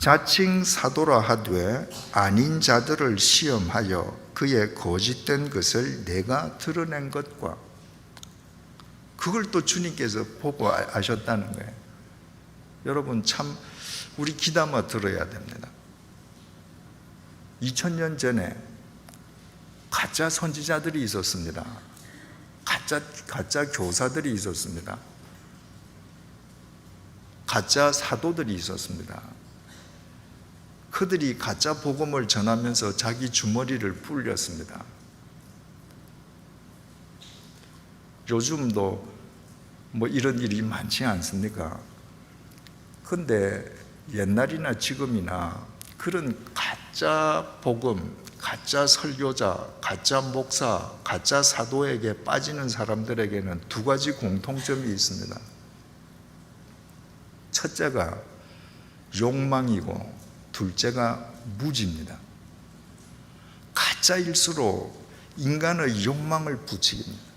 자칭 사도라 하되 아닌 자들을 시험하여 그의 거짓된 것을 내가 드러낸 것과, 그걸 또 주님께서 보고 아셨다는 거예요. 여러분, 참 우리 귀담아 들어야 됩니다. 2000년 전에 가짜 선지자들이 있었습니다. 가짜 교사들이 있었습니다. 가짜 사도들이 있었습니다. 그들이 가짜 복음을 전하면서 자기 주머니를 불렸습니다. 요즘도 뭐 이런 일이 많지 않습니까? 근데 옛날이나 지금이나 그런 가짜 복음, 가짜 설교자, 가짜 목사, 가짜 사도에게 빠지는 사람들에게는 두 가지 공통점이 있습니다. 첫째가 욕망이고 둘째가 무지입니다. 가짜일수록 인간의 욕망을 부추깁니다.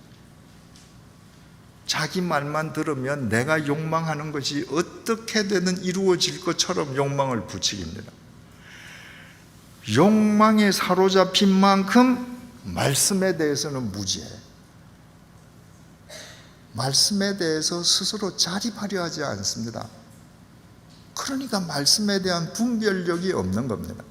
자기 말만 들으면 내가 욕망하는 것이 어떻게든 이루어질 것처럼 욕망을 부추깁니다. 욕망에 사로잡힌 만큼 말씀에 대해서는 무지해요. 말씀에 대해서 스스로 자립하려 하지 않습니다. 그러니까 말씀에 대한 분별력이 없는 겁니다.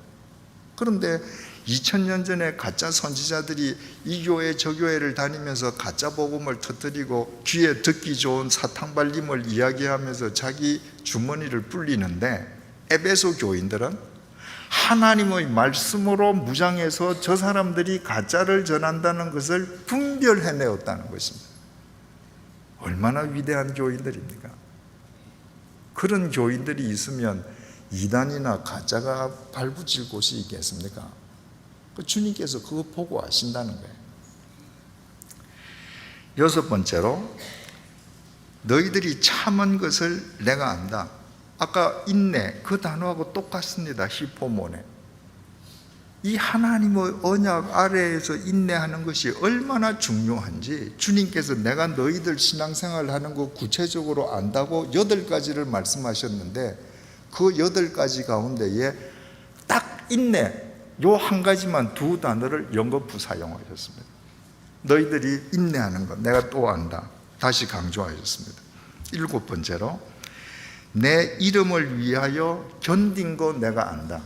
그런데 2000년 전에 가짜 선지자들이 이 교회 저 교회를 다니면서 가짜 복음을 터뜨리고 귀에 듣기 좋은 사탕발림을 이야기하면서 자기 주머니를 불리는데, 에베소 교인들은 하나님의 말씀으로 무장해서 저 사람들이 가짜를 전한다는 것을 분별해내었다는 것입니다. 얼마나 위대한 교인들입니까? 그런 교인들이 있으면 이단이나 가짜가 발붙일 곳이 있겠습니까? 주님께서 그거 보고 하신다는 거예요. 여섯 번째로, 너희들이 참은 것을 내가 안다. 아까 인내, 그 단어하고 똑같습니다. 히포모네. 이 하나님의 언약 아래에서 인내하는 것이 얼마나 중요한지 주님께서 내가 너희들 신앙생활 하는 거 구체적으로 안다고 8가지를 말씀하셨는데, 그 8가지 가운데에 딱 인내, 요 한 가지만 두 단어를 연거푸 사용하셨습니다. 너희들이 인내하는 것 내가 또 안다. 다시 강조하셨습니다. 7번째로, 내 이름을 위하여 견딘 거 내가 안다.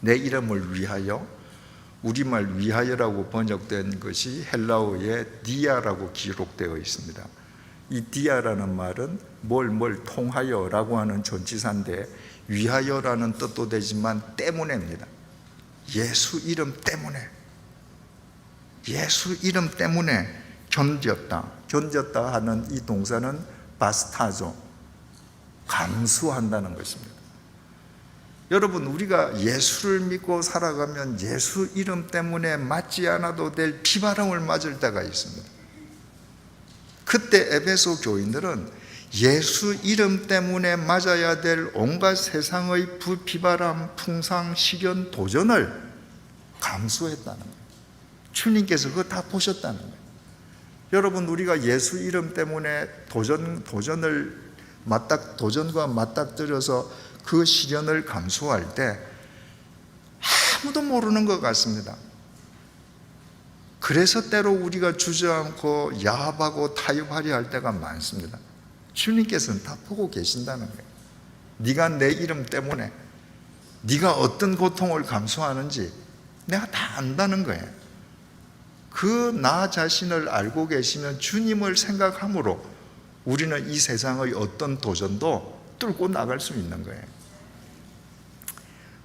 내 이름을 위하여, 우리말 위하여라고 번역된 것이 헬라어에 디아라고 기록되어 있습니다. 이 디아라는 말은 뭘 통하여라고 하는 전치사인데, 위하여라는 뜻도 되지만 때문에입니다. 예수 이름 때문에, 예수 이름 때문에 견뎠다 하는 이 동사는 바스타조, 감수한다는 것입니다. 여러분, 우리가 예수를 믿고 살아가면 예수 이름 때문에 맞지 않아도 될 비바람을 맞을 때가 있습니다. 그때 에베소 교인들은 예수 이름 때문에 맞아야 될 온갖 세상의 비바람, 풍상, 시련, 도전을 감수했다는 거예요. 주님께서 그거 다 보셨다는 거예요. 여러분, 우리가 예수 이름 때문에 도전과 맞닥뜨려서 그 시련을 감수할 때 아무도 모르는 것 같습니다. 그래서 때로 우리가 주저앉고 야합하고 타협하려 할 때가 많습니다. 주님께서는 다 보고 계신다는 거예요. 네가 내 이름 때문에 네가 어떤 고통을 감수하는지 내가 다 안다는 거예요. 그 나 자신을 알고 계시는 주님을 생각함으로 우리는 이 세상의 어떤 도전도 뚫고 나갈 수 있는 거예요.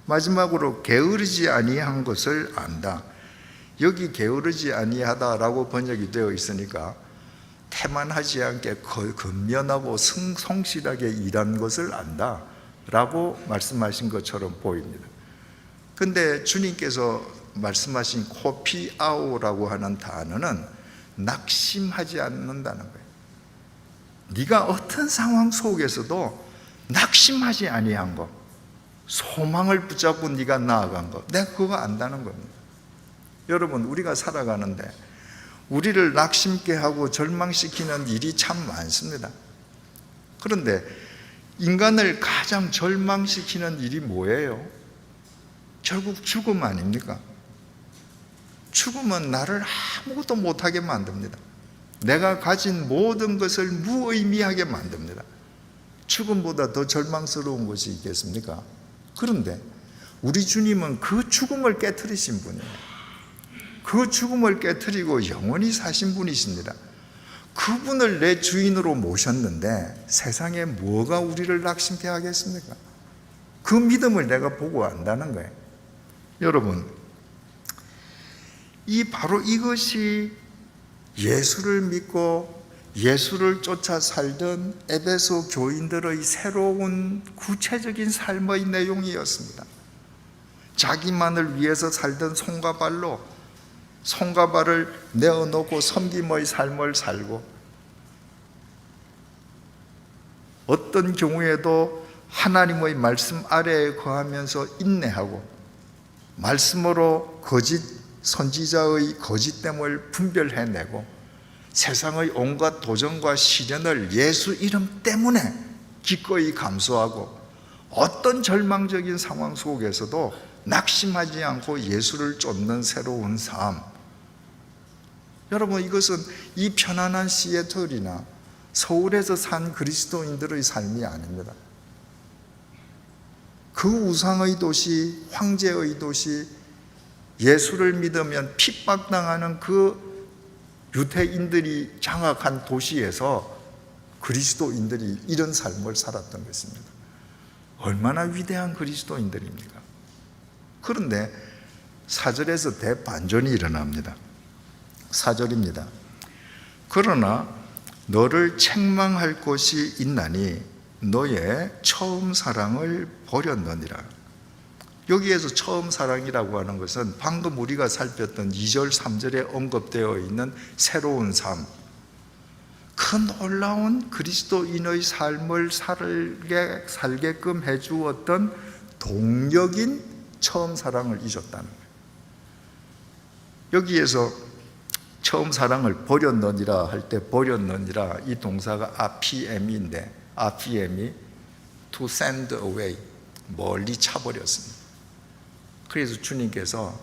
마지막으로, 게으르지 아니한 것을 안다. 여기 게으르지 아니하다라고 번역이 되어 있으니까 태만하지 않게 근면하고 성실하게 일한 것을 안다 라고 말씀하신 것처럼 보입니다. 근데 주님께서 말씀하신 코피아오라고 하는 단어는 낙심하지 않는다는 거예요. 네가 어떤 상황 속에서도 낙심하지 아니한 것, 소망을 붙잡고 네가 나아간 것, 내가 그거 안다는 겁니다. 여러분, 우리가 살아가는데 우리를 낙심케 하고 절망시키는 일이 참 많습니다. 그런데 인간을 가장 절망시키는 일이 뭐예요? 결국 죽음 아닙니까? 죽음은 나를 아무것도 못하게 만듭니다. 내가 가진 모든 것을 무의미하게 만듭니다. 죽음보다 더 절망스러운 것이 있겠습니까? 그런데 우리 주님은 그 죽음을 깨트리신 분이에요. 그 죽음을 깨트리고 영원히 사신 분이십니다. 그분을 내 주인으로 모셨는데 세상에 뭐가 우리를 낙심케 하겠습니까? 그 믿음을 내가 보고 안다는 거예요. 여러분, 바로 이것이 예수를 믿고 예수를 쫓아 살던 에베소 교인들의 새로운 구체적인 삶의 내용이었습니다. 자기만을 위해서 살던 손과 발로 손과 발을 내어놓고 섬김의 삶을 살고, 어떤 경우에도 하나님의 말씀 아래에 거하면서 인내하고, 말씀으로 거짓 선지자의 거짓됨을 분별해내고, 세상의 온갖 도전과 시련을 예수 이름 때문에 기꺼이 감수하고, 어떤 절망적인 상황 속에서도 낙심하지 않고 예수를 쫓는 새로운 삶. 여러분, 이것은 이 편안한 시애틀이나 서울에서 산 그리스도인들의 삶이 아닙니다. 그 우상의 도시, 황제의 도시, 예수를 믿으면 핍박당하는 그 유대인들이 장악한 도시에서 그리스도인들이 이런 삶을 살았던 것입니다. 얼마나 위대한 그리스도인들입니까? 그런데 4절에서 대반전이 일어납니다. 4절입니다. 그러나 너를 책망할 것이 있나니 너의 처음 사랑을 버렸느니라. 여기에서 처음 사랑이라고 하는 것은 방금 우리가 살폈던 2절, 3절에 언급되어 있는 새로운 삶, 그 놀라운 그리스도인의 삶을 살게끔 해주었던 동력인 처음 사랑을 잊었다는 거예요. 여기에서 처음 사랑을 버렸느니라 할 때 버렸느니라, 이 동사가 RPM인데, RPM이 to send away, 멀리 차버렸습니다. 그래서 주님께서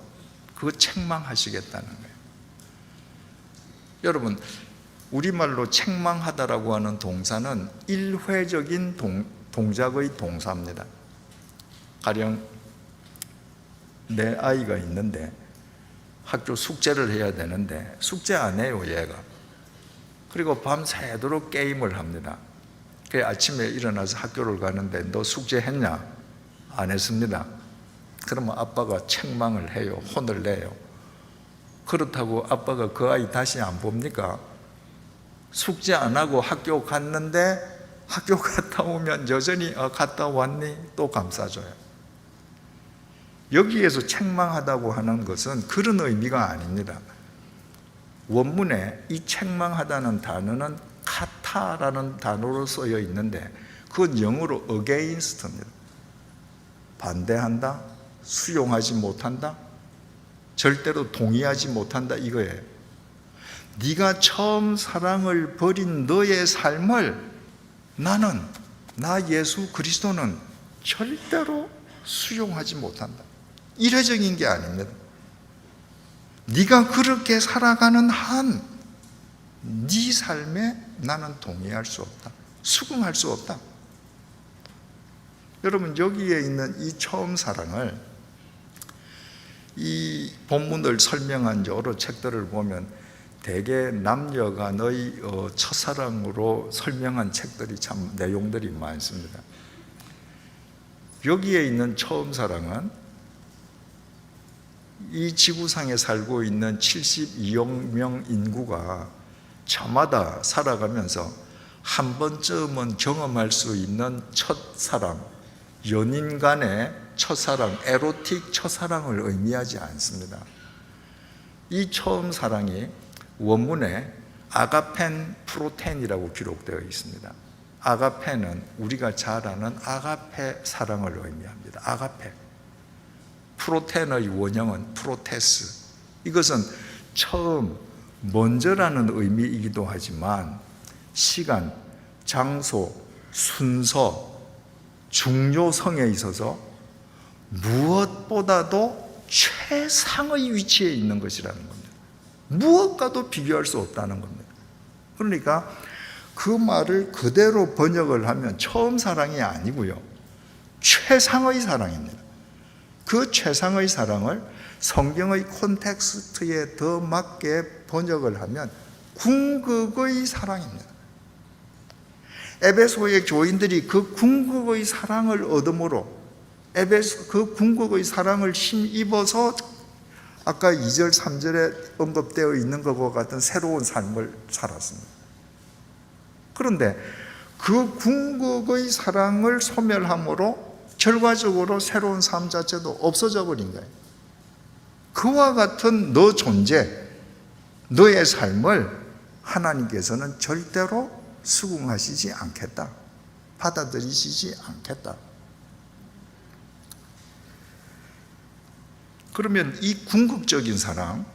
그거 책망하시겠다는 거예요. 여러분, 우리말로 책망하다라고 하는 동사는 일회적인 동작의 동사입니다. 가령 내 아이가 있는데 학교 숙제를 해야 되는데 숙제 안 해요, 얘가. 그리고 밤새도록 게임을 합니다. 그래서 아침에 일어나서 학교를 가는데 너 숙제했냐? 안 했습니다. 그러면 아빠가 책망을 해요. 혼을 내요. 그렇다고 아빠가 그 아이 다시 안 봅니까? 숙제 안 하고 학교 갔는데 학교 갔다 오면 여전히 갔다 왔니? 또 감싸줘요. 여기에서 책망하다고 하는 것은 그런 의미가 아닙니다. 원문에 이 책망하다는 단어는 카타라는 단어로 쓰여 있는데 그건 영어로 against입니다. 반대한다, 수용하지 못한다, 절대로 동의하지 못한다, 이거예요. 네가 처음 사랑을 버린 너의 삶을 나 예수 그리스도는 절대로 수용하지 못한다. 일회적인 게 아닙니다. 네가 그렇게 살아가는 한 네 삶에 나는 동의할 수 없다, 수긍할 수 없다. 여러분, 여기에 있는 이 처음 사랑을, 이 본문을 설명한 여러 책들을 보면 대개 남녀간의 첫사랑으로 설명한 책들이 참 내용들이 많습니다. 여기에 있는 처음 사랑은 이 지구상에 살고 있는 72억 명 인구가 저마다 살아가면서 한 번쯤은 경험할 수 있는 첫사랑, 연인 간의 첫사랑, 에로틱 첫사랑을 의미하지 않습니다. 이 처음 사랑이 원문에 아가펜 프로텐이라고 기록되어 있습니다. 아가페는 우리가 잘 아는 아가페 사랑을 의미합니다. 아가페. 프로텐의 원형은 프로테스. 이것은 처음, 먼저라는 의미이기도 하지만 시간, 장소, 순서, 중요성에 있어서 무엇보다도 최상의 위치에 있는 것이라는 겁니다. 무엇과도 비교할 수 없다는 겁니다. 그러니까 그 말을 그대로 번역을 하면 처음 사랑이 아니고요, 최상의 사랑입니다. 그 최상의 사랑을 성경의 콘텍스트에 더 맞게 번역을 하면 궁극의 사랑입니다. 에베소의 교인들이 그 궁극의 사랑을 얻음으로 그 궁극의 사랑을 힘입어서 아까 2절 3절에 언급되어 있는 것과 같은 새로운 삶을 살았습니다. 그런데 그 궁극의 사랑을 소멸함으로 결과적으로 새로운 삶 자체도 없어져 버린 거예요. 그와 같은 너 존재, 너의 삶을 하나님께서는 절대로 수긍하시지 않겠다, 받아들이시지 않겠다. 그러면 이 궁극적인 사랑,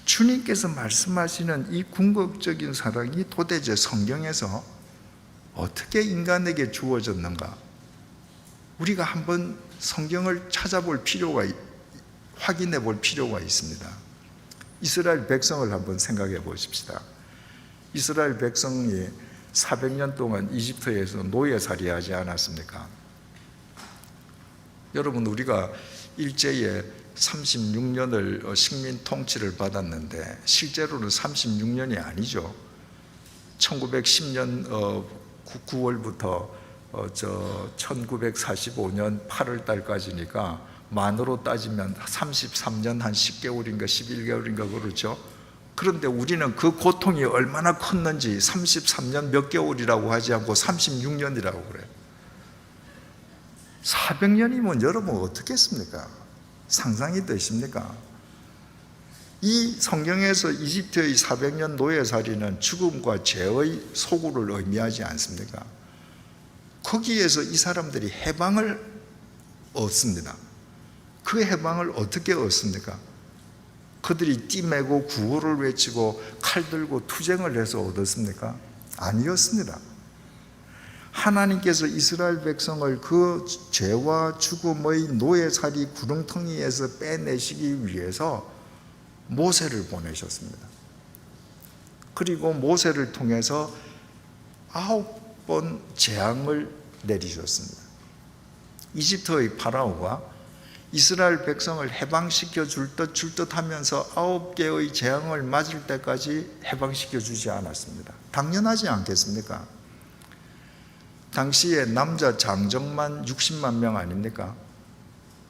주님께서 말씀하시는 이 궁극적인 사랑이 도대체 성경에서 어떻게 인간에게 주어졌는가? 우리가 한번 성경을 찾아볼 필요가, 확인해 볼 필요가 있습니다. 이스라엘 백성을 한번 생각해 보십시다. 이스라엘 백성이 400년 동안 이집트에서 노예살이하지 않았습니까? 여러분, 우리가 일제에 36년을 식민 통치를 받았는데 실제로는 36년이 아니죠. 1910년 9월부터 1945년 8월 달까지니까 만으로 따지면 33년 한 10개월인가 11개월인가 그렇죠. 그런데 우리는 그 고통이 얼마나 컸는지 33년 몇 개월이라고 하지 않고 36년이라고 그래요. 400년이면 여러분 어떻겠습니까? 상상이 되십니까? 이 성경에서 이집트의 400년 노예살이는 죽음과 죄의 소굴을 의미하지 않습니까? 거기에서 이 사람들이 해방을 얻습니다. 그 해방을 어떻게 얻습니까? 그들이 띠매고 구호를 외치고 칼 들고 투쟁을 해서 얻었습니까? 아니었습니다. 하나님께서 이스라엘 백성을 그 죄와 죽음의 노예살이 구렁텅이에서 빼내시기 위해서 모세를 보내셨습니다. 그리고 모세를 통해서 9번 재앙을 내리셨습니다. 이집트의 파라오가 이스라엘 백성을 해방시켜 줄 듯 하면서 9개의 재앙을 맞을 때까지 해방시켜 주지 않았습니다. 당연하지 않겠습니까? 당시에 남자 장정만 60만 명 아닙니까?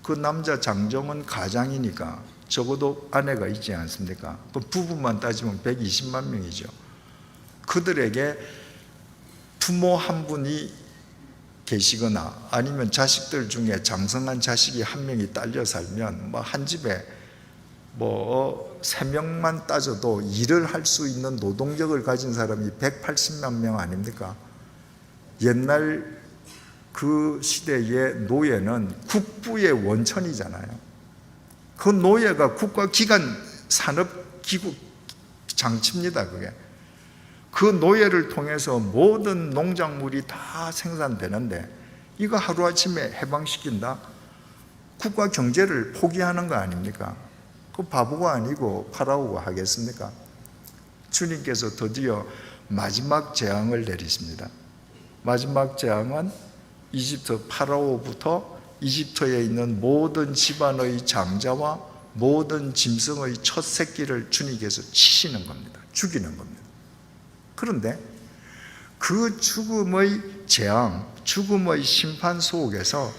그 남자 장정은 가장이니까 적어도 아내가 있지 않습니까? 그 부부만 따지면 120만 명이죠. 그들에게 부모 한 분이 계시거나 아니면 자식들 중에 장성한 자식이 한 명이 딸려 살면 한 집에 3명만 따져도 일을 할 수 있는 노동력을 가진 사람이 180만 명 아닙니까? 옛날 그 시대의 노예는 국부의 원천이잖아요. 그 노예가 국가기관 산업기구 장치입니다. 그게. 그 노예를 통해서 모든 농작물이 다 생산되는데 이거 하루아침에 해방시킨다? 국가 경제를 포기하는 거 아닙니까? 그 바보가 아니고 파라오가 하겠습니까? 주님께서 드디어 마지막 재앙을 내리십니다. 마지막 재앙은 이집트 파라오부터 이집트에 있는 모든 집안의 장자와 모든 짐승의 첫 새끼를 주님께서 치시는 겁니다. 죽이는 겁니다. 그런데 그 죽음의 재앙, 죽음의 심판 속에서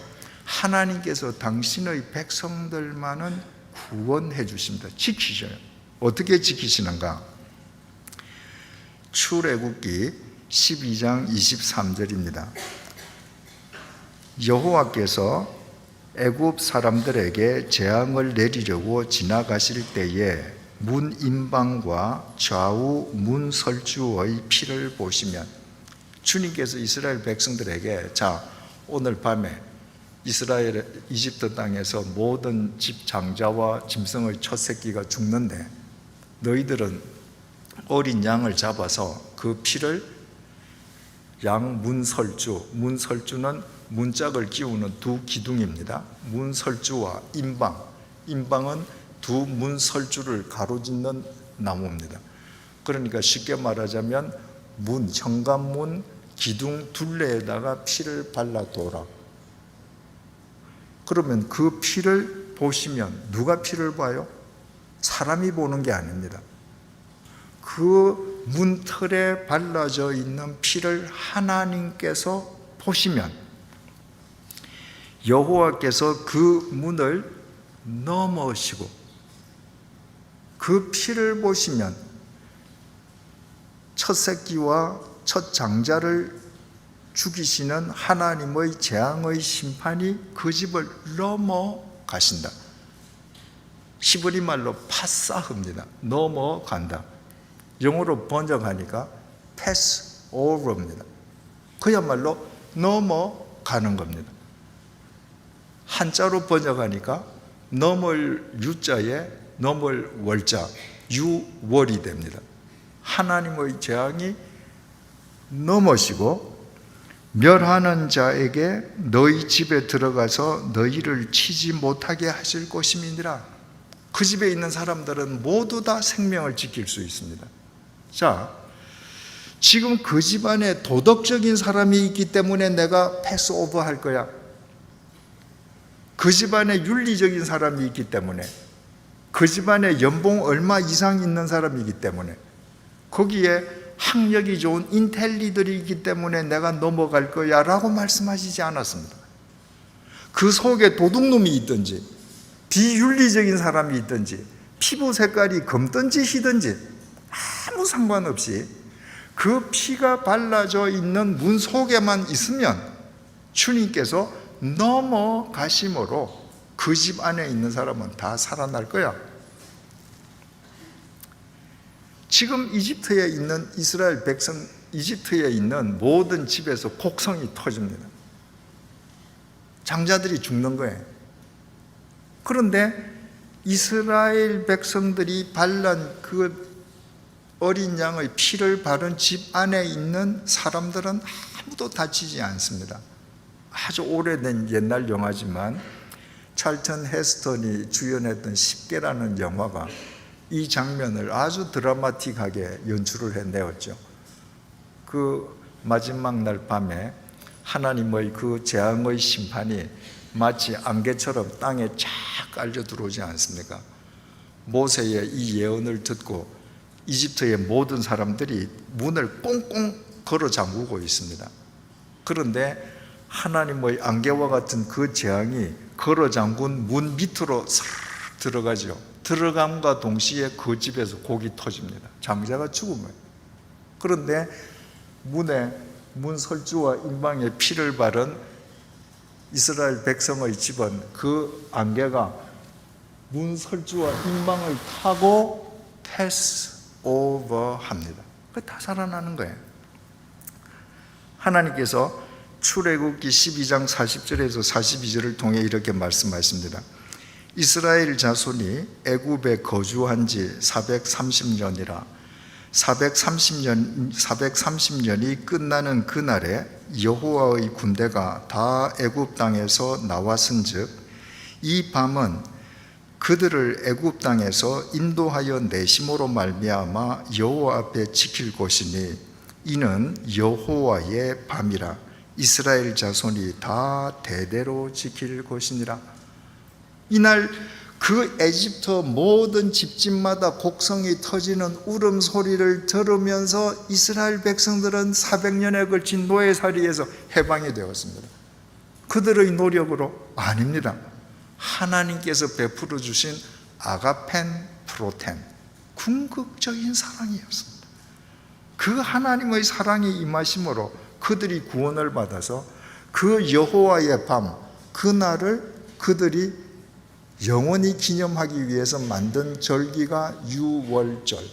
하나님께서 당신의 백성들만은 구원해 주십니다. 지키셔요. 어떻게 지키시는가? 출애굽기 12장 23절입니다. 여호와께서 애굽 사람들에게 재앙을 내리려고 지나가실 때에 문 임방과 좌우 문 설주의 피를 보시면, 주님께서 이스라엘 백성들에게 자, 오늘 밤에 이집트 땅에서 모든 집 장자와 짐승의 첫 새끼가 죽는데 너희들은 어린 양을 잡아서 그 피를 양문설주, 문설주는 문짝을 끼우는 두 기둥입니다. 문설주와 인방, 인방은 두 문설주를 가로짓는 나무입니다. 그러니까 쉽게 말하자면 문, 현관문 기둥 둘레에다가 피를 발라둬라. 그러면 그 피를 보시면 누가 피를 봐요? 사람이 보는 게 아닙니다. 그 문틀에 발라져 있는 피를 하나님께서 보시면 여호와께서 그 문을 넘으시고 그 피를 보시면 첫 새끼와 첫 장자를 죽이시는 하나님의 재앙의 심판이 그 집을 넘어가신다. 히브리 말로 파사흐입니다. 넘어간다. 영어로 번역하니까 pass over입니다. 그야말로 넘어가는 겁니다. 한자로 번역하니까 넘을 유자에 넘을 월자, 유월이 됩니다. 하나님의 재앙이 넘으시고 멸하는 자에게 너희 집에 들어가서 너희를 치지 못하게 하실 것임이니라. 그 집에 있는 사람들은 모두 다 생명을 지킬 수 있습니다. 자, 지금 그 집안에 도덕적인 사람이 있기 때문에 내가 패스오버 할 거야. 그 집안에 윤리적인 사람이 있기 때문에, 그 집안에 연봉 얼마 이상 있는 사람이기 때문에, 거기에 학력이 좋은 인텔리들이 있기 때문에 내가 넘어갈 거야 라고 말씀하시지 않았습니다. 그 속에 도둑놈이 있든지 비윤리적인 사람이 있든지 피부 색깔이 검든지 희든지 아무 상관없이 그 피가 발라져 있는 문 속에만 있으면 주님께서 넘어가심으로 그 집 안에 있는 사람은 다 살아날 거야. 지금 이집트에 있는 이스라엘 백성, 이집트에 있는 모든 집에서 곡성이 터집니다. 장자들이 죽는 거예요. 그런데 이스라엘 백성들이 발란 그 어린 양의 피를 바른 집 안에 있는 사람들은 아무도 다치지 않습니다. 아주 오래된 옛날 영화지만 찰턴 헤스턴이 주연했던 10개라는 영화가 이 장면을 아주 드라마틱하게 연출을 해내었죠. 그 마지막 날 밤에 하나님의 그 재앙의 심판이 마치 안개처럼 땅에 쫙 깔려 들어오지 않습니까? 모세의 이 예언을 듣고 이집트의 모든 사람들이 문을 꽁꽁 걸어 잠그고 있습니다. 그런데 하나님의 안개와 같은 그 재앙이 걸어 잠근 문 밑으로 싹 들어가죠. 들어감과 동시에 그 집에서 곡이 터집니다. 장자가 죽은 거예요. 그런데 문 설주와 인방에 피를 바른 이스라엘 백성의 집은 그 안개가 문 설주와 인방을 타고 패스 오버합니다. 다 살아나는 거예요. 하나님께서 출애굽기 12장 40절에서 42절을 통해 이렇게 말씀하십니다. 이스라엘 자손이 애굽에 거주한 지 430년이라 430년이 끝나는 그날에 여호와의 군대가 다 애굽 땅에서 나왔은즉 이 밤은 그들을 애굽 땅에서 인도하여 내심으로 말미암아 여호와 앞에 지킬 것이니 이는 여호와의 밤이라 이스라엘 자손이 다 대대로 지킬 것이니라. 이날 그 에집트 모든 집집마다 곡성이 터지는 울음소리를 들으면서 이스라엘 백성들은 400년에 걸친 노예살이에서 해방이 되었습니다. 그들의 노력으로 아닙니다. 하나님께서 베풀어 주신 아가펜 프로텐, 궁극적인 사랑이었습니다. 그 하나님의 사랑이 임하심으로 그들이 구원을 받아서 그 여호와의 밤, 그날을 그들이 영원히 기념하기 위해서 만든 절기가 유월절,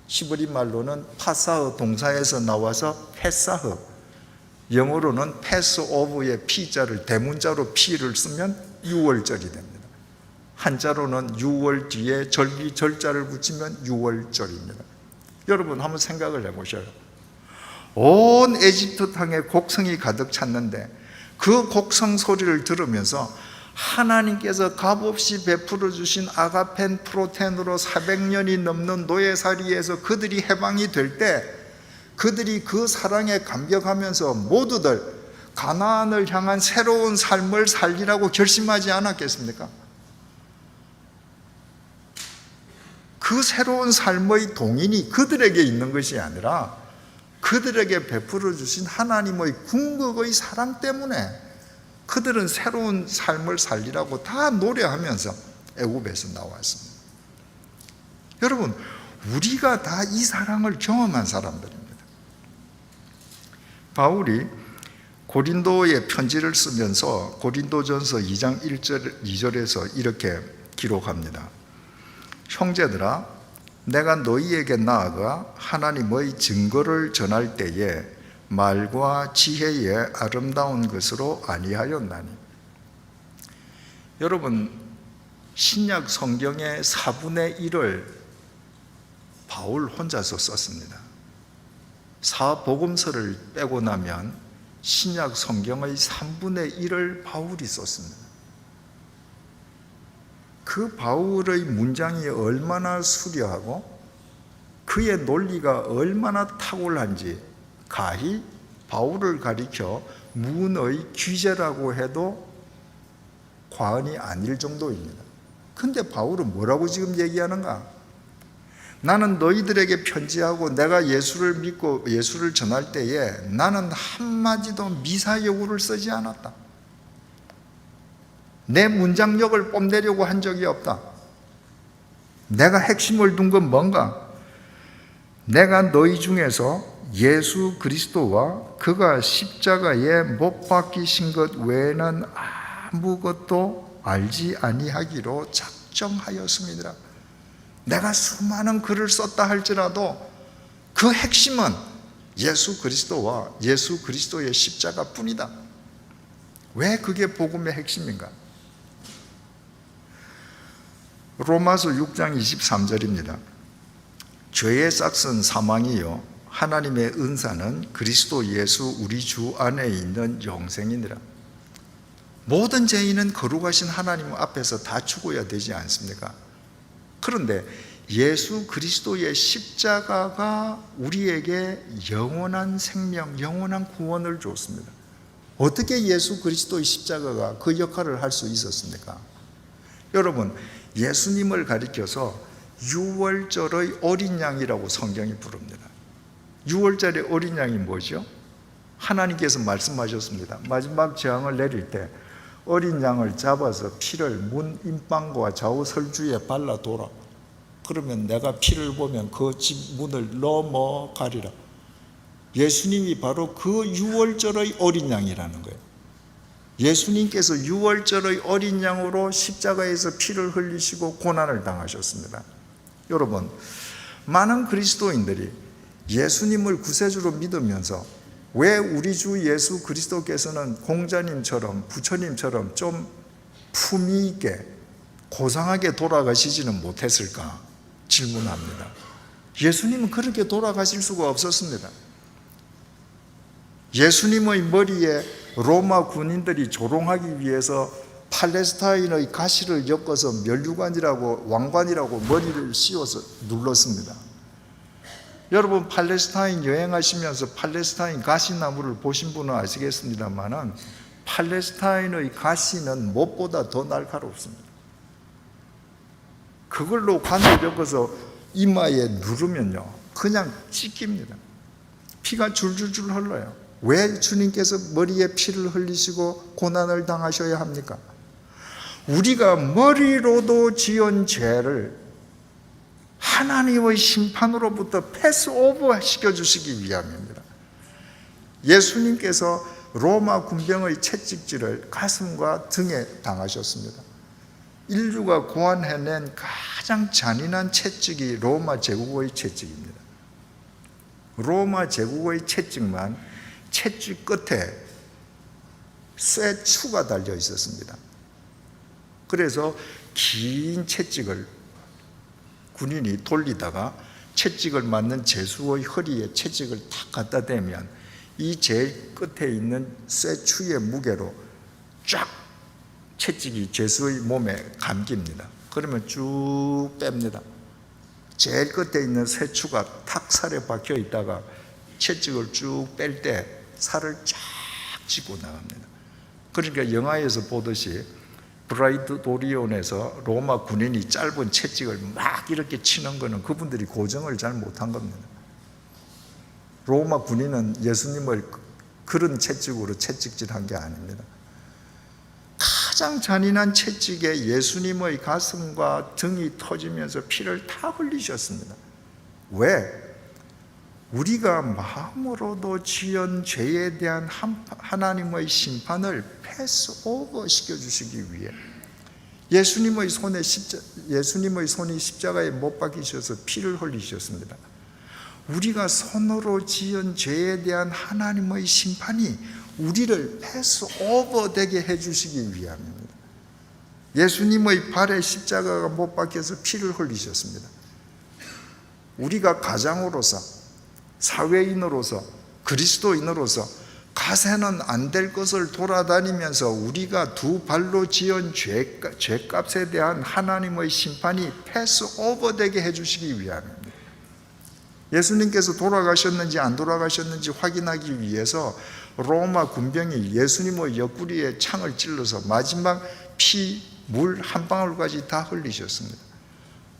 히브리 말로는 파사흐 동사에서 나와서 페사흐, 영어로는 패스오브의 피자를 대문자로 피를 쓰면 유월절이 됩니다. 한자로는 유월 뒤에 절기 절자를 붙이면 유월절입니다. 여러분 한번 생각을 해보셔요. 온 에집트 땅에 곡성이 가득 찼는데 그 곡성 소리를 들으면서 하나님께서 값없이 베풀어 주신 아가펜 프로텐으로 400년이 넘는 노예살이에서 그들이 해방이 될 때 그들이 그 사랑에 감격하면서 모두들 가나안을 향한 새로운 삶을 살리라고 결심하지 않았겠습니까? 그 새로운 삶의 동인이 그들에게 있는 것이 아니라 그들에게 베풀어 주신 하나님의 궁극의 사랑 때문에 그들은 새로운 삶을 살리라고 다 노래하면서 애굽에서 나왔습니다. 여러분, 우리가 다 이 사랑을 경험한 사람들입니다. 바울이 고린도에 편지를 쓰면서 고린도전서 2장 2절에서 이렇게 기록합니다. 형제들아, 내가 너희에게 나아가 하나님의 증거를 전할 때에 말과 지혜의 아름다운 것으로 아니하였나니. 여러분, 신약 성경의 4분의 1을 바울 혼자서 썼습니다. 사복음서를 빼고 나면 신약 성경의 3분의 1을 바울이 썼습니다. 그 바울의 문장이 얼마나 수려하고 그의 논리가 얼마나 탁월한지 가히 바울을 가리켜 문의 귀재라고 해도 과언이 아닐 정도입니다. 근데 바울은 뭐라고 지금 얘기하는가? 나는 너희들에게 편지하고 내가 예수를 믿고 예수를 전할 때에 나는 한마디도 미사여구를 쓰지 않았다. 내 문장력을 뽐내려고 한 적이 없다. 내가 핵심을 둔 건 뭔가? 내가 너희 중에서 예수 그리스도와 그가 십자가에 못 박히신 것 외에는 아무것도 알지 아니하기로 작정하였습니다. 내가 수많은 글을 썼다 할지라도 그 핵심은 예수 그리스도와 예수 그리스도의 십자가 뿐이다. 왜 그게 복음의 핵심인가? 로마서 6장 23절입니다. 죄의 싹은 사망이요 하나님의 은사는 그리스도 예수 우리 주 안에 있는 영생이니라. 모든 죄인은 거룩하신 하나님 앞에서 다 죽어야 되지 않습니까? 그런데 예수 그리스도의 십자가가 우리에게 영원한 생명, 영원한 구원을 줬습니다. 어떻게 예수 그리스도의 십자가가 그 역할을 할 수 있었습니까? 여러분, 예수님을 가리켜서 유월절의 어린 양이라고 성경이 부릅니다. 유월절의 어린 양이 뭐죠? 하나님께서 말씀하셨습니다. 마지막 재앙을 내릴 때 어린 양을 잡아서 피를 문 임방과 좌우 설주에 발라둬라. 그러면 내가 피를 보면 그 집 문을 넘어가리라. 예수님이 바로 그 유월절의 어린 양이라는 거예요. 예수님께서 유월절의 어린 양으로 십자가에서 피를 흘리시고 고난을 당하셨습니다. 여러분, 많은 그리스도인들이 예수님을 구세주로 믿으면서 왜 우리 주 예수 그리스도께서는 공자님처럼 부처님처럼 좀 품위 있게 고상하게 돌아가시지는 못했을까 질문합니다. 예수님은 그렇게 돌아가실 수가 없었습니다. 예수님의 머리에 로마 군인들이 조롱하기 위해서 팔레스타인의 가시를 엮어서 면류관이라고 왕관이라고 머리를 씌워서 눌렀습니다. 여러분, 팔레스타인 여행하시면서 팔레스타인 가시나무를 보신 분은 아시겠습니다만은 팔레스타인의 가시는 못보다 더 날카롭습니다. 그걸로 관을 엮어서 이마에 누르면요 그냥 찢깁니다. 피가 줄줄줄 흘러요. 왜 주님께서 머리에 피를 흘리시고 고난을 당하셔야 합니까? 우리가 머리로도 지은 죄를 하나님의 심판으로부터 패스오버 시켜주시기 위함입니다. 예수님께서 로마 군병의 채찍질을 가슴과 등에 당하셨습니다. 인류가 고안해낸 가장 잔인한 채찍이 로마 제국의 채찍입니다. 로마 제국의 채찍만 채찍 끝에 쇠추가 달려 있었습니다. 그래서 긴 채찍을 군인이 돌리다가 채찍을 맞는 제수의 허리에 채찍을 탁 갖다 대면 이 제일 끝에 있는 쇠추의 무게로 쫙 채찍이 제수의 몸에 감깁니다. 그러면 쭉 뺍니다. 제일 끝에 있는 쇠추가 탁 살에 박혀 있다가 채찍을 쭉 뺄 때 살을 쫙 짚고 나갑니다. 그러니까 영화에서 보듯이 브라이드 도리온에서 로마 군인이 짧은 채찍을 막 이렇게 치는 것은 그분들이 고정을 잘 못한 겁니다. 로마 군인은 예수님을 그런 채찍으로 채찍질한 게 아닙니다. 가장 잔인한 채찍에 예수님의 가슴과 등이 터지면서 피를 다 흘리셨습니다. 왜? 우리가 마음으로도 지은 죄에 대한 하나님의 심판을 패스오버 시켜주시기 위해 예수님의 손이 십자가에 못 박히셔서 피를 흘리셨습니다. 우리가 손으로 지은 죄에 대한 하나님의 심판이 우리를 패스오버 되게 해주시기 위함입니다. 예수님의 발에 십자가가 못 박혀서 피를 흘리셨습니다. 우리가 가장으로서, 사회인으로서, 그리스도인으로서 가세는 안 될 것을 돌아다니면서 우리가 두 발로 지은 죄값에 대한 하나님의 심판이 패스오버 되게 해주시기 위함입니다. 예수님께서 돌아가셨는지 안 돌아가셨는지 확인하기 위해서 로마 군병이 예수님의 옆구리에 창을 찔러서 마지막 피, 물 한 방울까지 다 흘리셨습니다.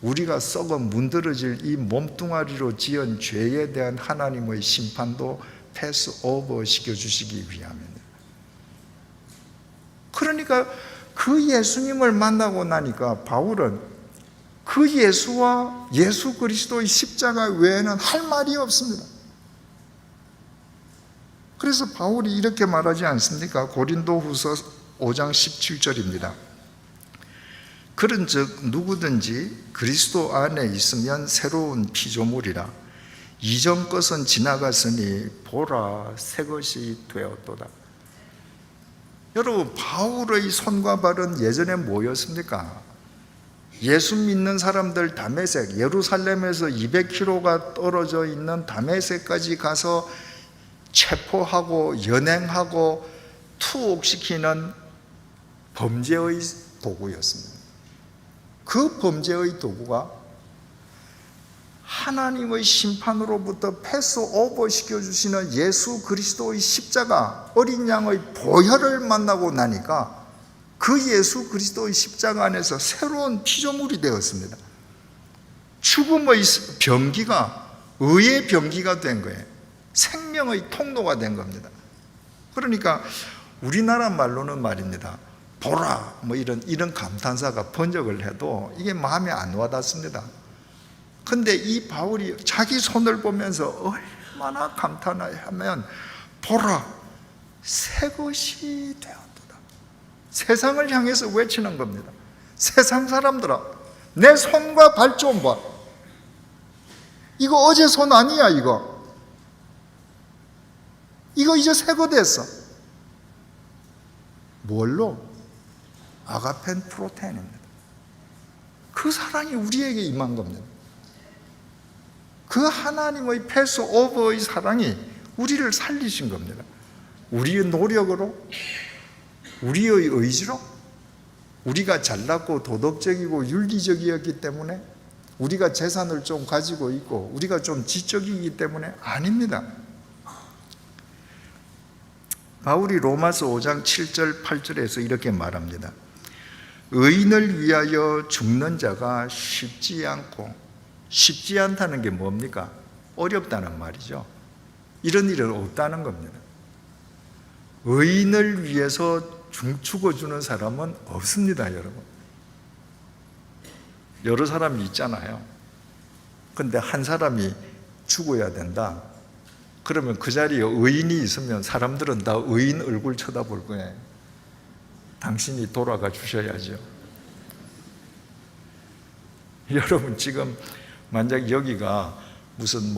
우리가 썩어 문드러질 이 몸뚱아리로 지은 죄에 대한 하나님의 심판도 패스오버 시켜주시기 위함입니다. 그러니까 그 예수님을 만나고 나니까 바울은 그 예수와 예수 그리스도의 십자가 외에는 할 말이 없습니다. 그래서 바울이 이렇게 말하지 않습니까? 고린도후서 5장 17절입니다. 그런즉 누구든지 그리스도 안에 있으면 새로운 피조물이라 이전 것은 지나갔으니 보라 새 것이 되었도다. 여러분, 바울의 손과 발은 예전에 뭐였습니까? 예수 믿는 사람들 다메섹, 예루살렘에서 200km가 떨어져 있는 다메섹까지 가서 체포하고 연행하고 투옥시키는 범죄의 도구였습니다. 그 범죄의 도구가 하나님의 심판으로부터 패스오버 시켜주시는 예수 그리스도의 십자가, 어린 양의 보혈을 만나고 나니까 그 예수 그리스도의 십자가 안에서 새로운 피조물이 되었습니다. 죽음의 병기가 의의 병기가 된 거예요. 생명의 통로가 된 겁니다. 그러니까 우리나라 말로는 말입니다. 보라, 뭐 이런 감탄사가 번역을 해도 이게 마음에 안 와닿습니다. 근데 이 바울이 자기 손을 보면서 얼마나 감탄하면 보라, 새 것이 되었도다. 세상을 향해서 외치는 겁니다. 세상 사람들아, 내 손과 발 좀 봐. 이거 어제 손 아니야, 이거 이제 새 거 됐어. 뭘로? 아가펜 프로테인입니다. 그 사랑이 우리에게 임한 겁니다. 그 하나님의 패스오버의 사랑이 우리를 살리신 겁니다. 우리의 노력으로, 우리의 의지로, 우리가 잘났고 도덕적이고 윤리적이었기 때문에, 우리가 재산을 좀 가지고 있고 우리가 좀 지적이기 때문에 아닙니다. 바울이 로마서 5장 7절 8절에서 이렇게 말합니다. 의인을 위하여 죽는 자가 쉽지 않고, 쉽지 않다는 게 뭡니까? 어렵다는 말이죠. 이런 일은 없다는 겁니다. 의인을 위해서 죽어주는 사람은 없습니다, 여러분. 여러 사람이 있잖아요. 근데 한 사람이 죽어야 된다. 그러면 그 자리에 의인이 있으면 사람들은 다 의인 얼굴 쳐다볼 거예요. 당신이 돌아가 주셔야죠. 여러분, 지금 만약 여기가 무슨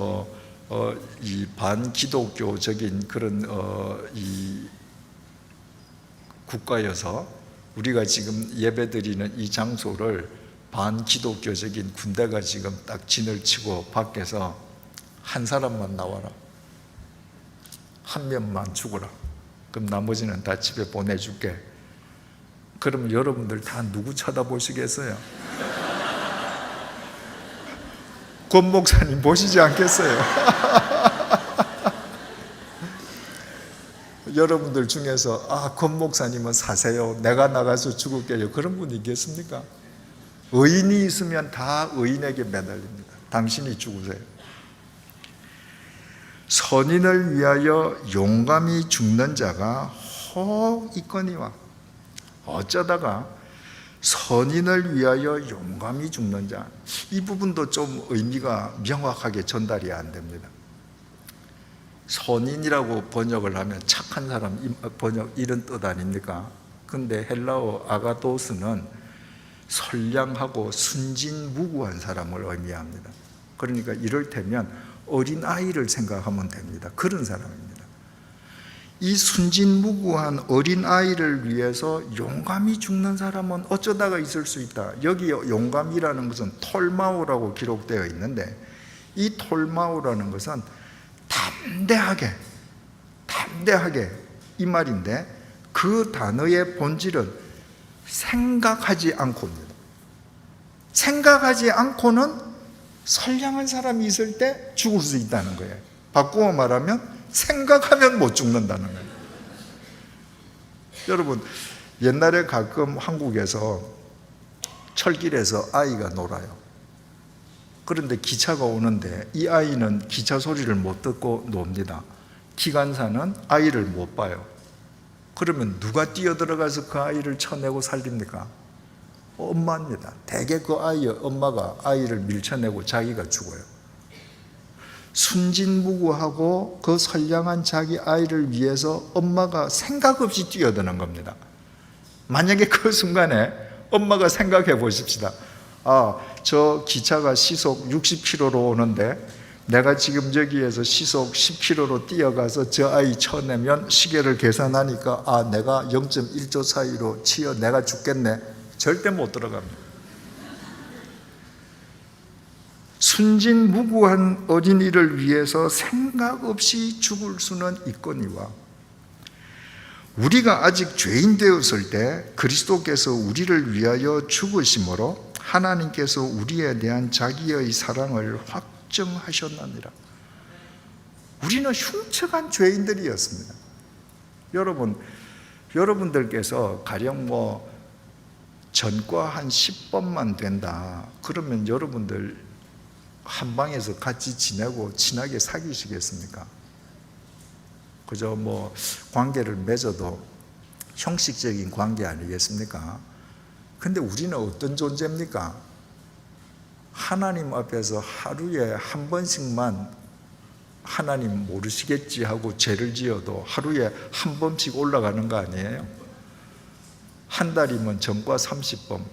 이 반기독교적인 그런 이 국가여서 우리가 지금 예배드리는 이 장소를 반기독교적인 군대가 지금 딱 진을 치고 밖에서 한 사람만 나와라, 한 명만 죽어라, 그럼 나머지는 다 집에 보내줄게. 그러면 여러분들 다 누구 쳐다보시겠어요? 권 목사님 보시지 않겠어요? 여러분들 중에서 권 목사님은 사세요, 내가 나가서 죽을게요, 그런 분 있겠습니까? 의인이 있으면 다 의인에게 매달립니다. 당신이 죽으세요. 선인을 위하여 용감히 죽는 자가 혹 있거니와. 어쩌다가 선인을 위하여 용감히 죽는 자, 이 부분도 좀 의미가 명확하게 전달이 안 됩니다. 선인이라고 번역을 하면 착한 사람, 번역 이런 뜻 아닙니까? 근데 헬라어 아가도스는 선량하고 순진무구한 사람을 의미합니다. 그러니까 이를테면 어린아이를 생각하면 됩니다. 그런 사람입니다. 이 순진무구한 어린아이를 위해서 용감히 죽는 사람은 어쩌다가 있을 수 있다. 여기 용감이라는 것은 톨마오라고 기록되어 있는데, 이 톨마오라는 것은 담대하게 이 말인데, 그 단어의 본질은 생각하지 않고입니다. 생각하지 않고는 선량한 사람이 있을 때 죽을 수 있다는 거예요. 바꾸어 말하면 생각하면 못 죽는다는 거예요. 여러분, 옛날에 가끔 한국에서 철길에서 아이가 놀아요. 그런데 기차가 오는데 이 아이는 기차 소리를 못 듣고 놉니다. 기관사는 아이를 못 봐요. 그러면 누가 뛰어들어가서 그 아이를 쳐내고 살립니까? 엄마입니다. 대개 그 아이의 엄마가 아이를 밀쳐내고 자기가 죽어요. 순진무구하고 그 선량한 자기 아이를 위해서 엄마가 생각 없이 뛰어드는 겁니다. 만약에 그 순간에 엄마가 생각해 보십시다. 저 기차가 시속 60km로 오는데 내가 지금 여기에서 시속 10km로 뛰어가서 저 아이 쳐내면 시계를 계산하니까 내가 0.1초 사이로 치여 내가 죽겠네. 절대 못 들어갑니다. 순진무구한 어린이를 위해서 생각 없이 죽을 수는 있거니와, 우리가 아직 죄인 되었을 때 그리스도께서 우리를 위하여 죽으심으로 하나님께서 우리에 대한 자기의 사랑을 확증하셨느니라. 우리는 흉측한 죄인들이었습니다. 여러분들께서 가령 전과 한 10번만 된다 그러면 여러분들 한 방에서 같이 지내고 친하게 사귀시겠습니까? 그저 관계를 맺어도 형식적인 관계 아니겠습니까? 근데 우리는 어떤 존재입니까? 하나님 앞에서 하루에 한 번씩만 하나님 모르시겠지 하고 죄를 지어도 하루에 한 번씩 올라가는 거 아니에요? 한 달이면 전과 30번,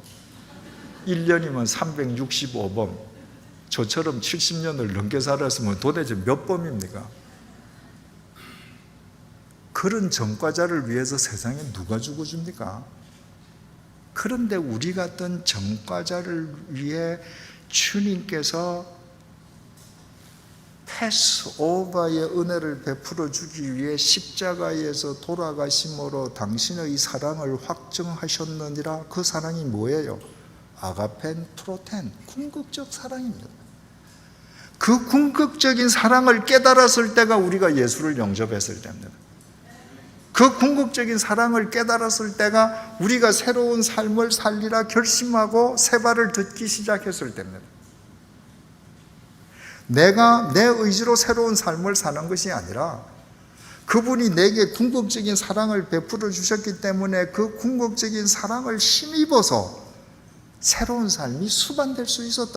1년이면 365번, 저처럼 70년을 넘게 살았으면 도대체 몇 범입니까? 그런 전과자를 위해서 세상에 누가 죽어줍니까? 그런데 우리 같은 전과자를 위해 주님께서 패스오버의 은혜를 베풀어 주기 위해 십자가에서 돌아가심으로 당신의 사랑을 확증하셨느니라. 그 사랑이 뭐예요? 아가펜 프로텐, 궁극적 사랑입니다. 그 궁극적인 사랑을 깨달았을 때가 우리가 예수를 영접했을 때입니다. 그 궁극적인 사랑을 깨달았을 때가 우리가 새로운 삶을 살리라 결심하고 새 발을 듣기 시작했을 때입니다. 내가 내 의지로 새로운 삶을 사는 것이 아니라 그분이 내게 궁극적인 사랑을 베풀어 주셨기 때문에 그 궁극적인 사랑을 힘입어서 새로운 삶이 수반될 수 있었다.